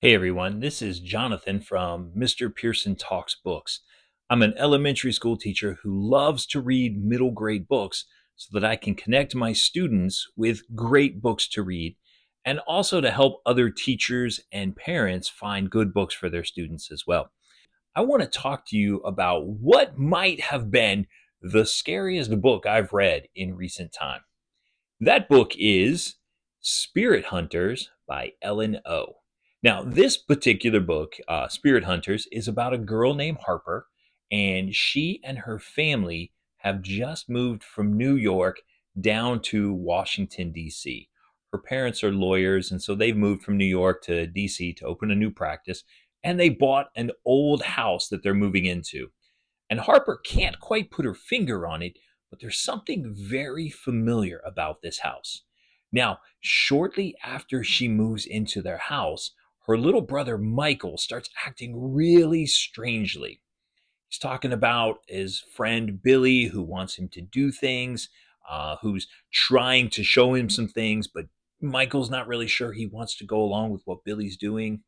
Hey everyone, this is Jonathan from Mr. Pearson Talks Books. I'm an elementary school teacher who loves to read middle grade books so that I can connect my students with great books to read and also to help other teachers and parents find good books for their students as well. I want to talk to you about what might have been the scariest book I've read in recent time. That book is Spirit Hunters by Ellen O. Now, this particular book, Spirit Hunters, is about a girl named Harper, and she and her family have just moved from New York down to Washington, D.C. Her parents are lawyers, and so they've moved from New York to D.C. to open a new practice, and they bought an old house that they're moving into. And Harper can't quite put her finger on it, but there's something very familiar about this house. Now, shortly after she moves into their house, her little brother Michael starts acting really strangely. He's talking about his friend Billy, who wants him to do things, who's trying to show him some things, but Michael's not really sure he wants to go along with what Billy's doing,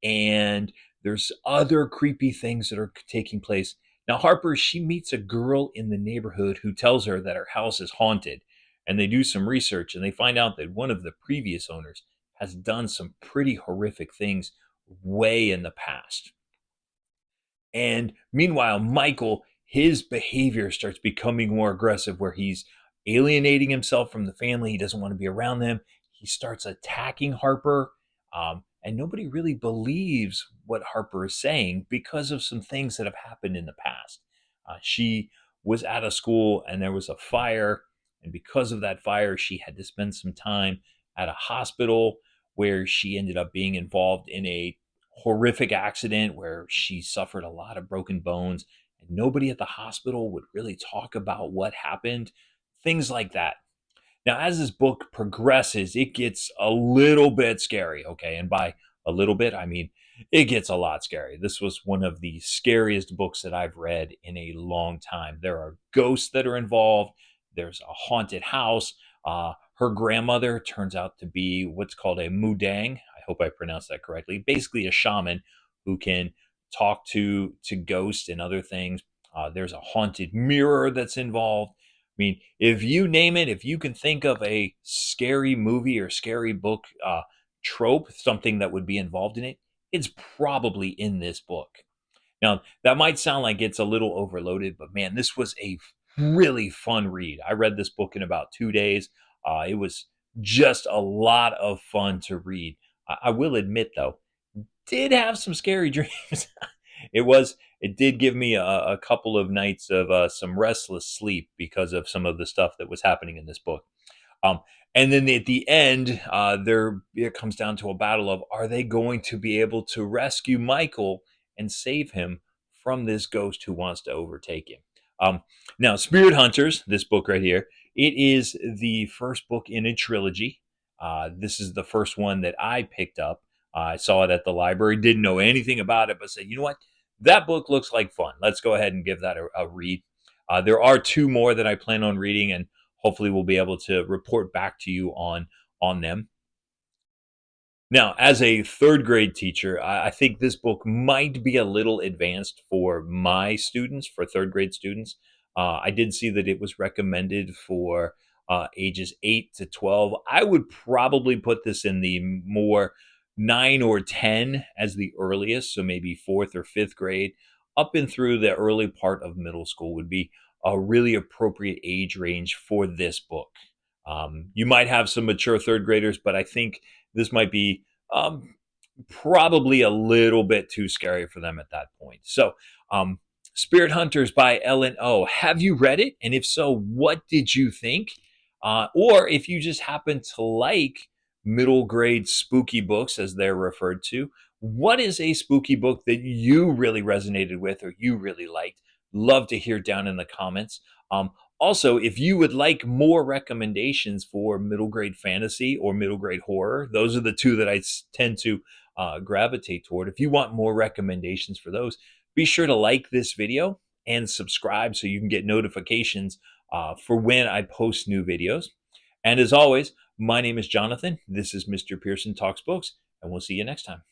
and there's other creepy things that are taking place. Now, Harper, she meets a girl in the neighborhood who tells her that her house is haunted, and they do some research and they find out that one of the previous owners has done some pretty horrific things way in the past. And meanwhile, Michael, his behavior starts becoming more aggressive, where he's alienating himself from the family. He doesn't want to be around them. He starts attacking Harper. And nobody really believes what Harper is saying because of some things that have happened in the past. She was at a school and there was a fire. And because of that fire, she had to spend some time at a hospital where she ended up being involved in a horrific accident where she suffered a lot of broken bones, and nobody at the hospital would really talk about what happened, things like that. Now, as this book progresses, it gets a little bit scary, okay? And by a little bit, I mean it gets a lot scary. This was one of the scariest books that I've read in a long time. There are ghosts that are involved, there's a haunted house. Her grandmother turns out to be what's called a mudang. I hope I pronounced that correctly. Basically, a shaman who can talk to ghosts and other things. There's a haunted mirror that's involved. I mean, if you name it, if you can think of a scary movie or scary book trope, something that would be involved in it, it's probably in this book. Now, that might sound like it's a little overloaded, but man, this was a really fun read. I read this book in about 2 days. It was just a lot of fun to read. I will admit, though, did have some scary dreams. It did give me a couple of nights of some restless sleep because of some of the stuff that was happening in this book. Um, and then at the end, there it comes down to a battle of, are they going to be able to rescue Michael and save him from this ghost who wants to overtake him? Um, Now, Spirit Hunters, this book right here, it is the first book in a trilogy. This is the first one that I picked up. I saw it at the library, didn't know anything about it, but said, you know what? That book looks like fun. Let's go ahead and give that a read. There are two more that I plan on reading, and hopefully we'll be able to report back to you on them. Now, as a third grade teacher, I think this book might be a little advanced for my students, for third grade students. I did see that it was recommended for ages 8 to 12. I would probably put this in the more 9 or 10 as the earliest, so maybe fourth or fifth grade, up and through the early part of middle school would be a really appropriate age range for this book. You might have some mature third graders, but I think this might be probably a little bit too scary for them at that point. So, Spirit Hunters by Ellen O. Have you read it? And if so, what did you think? Or if you just happen to like middle grade spooky books, as they're referred to, what is a spooky book that you really resonated with or you really liked? Love to hear down in the comments. Also, if you would like more recommendations for middle grade fantasy or middle grade horror, those are the two that I tend to gravitate toward. If you want more recommendations for those, be sure to like this video and subscribe so you can get notifications for when I post new videos. And as always, my name is Jonathan. This is Mr. Pearson Talks Books, and we'll see you next time.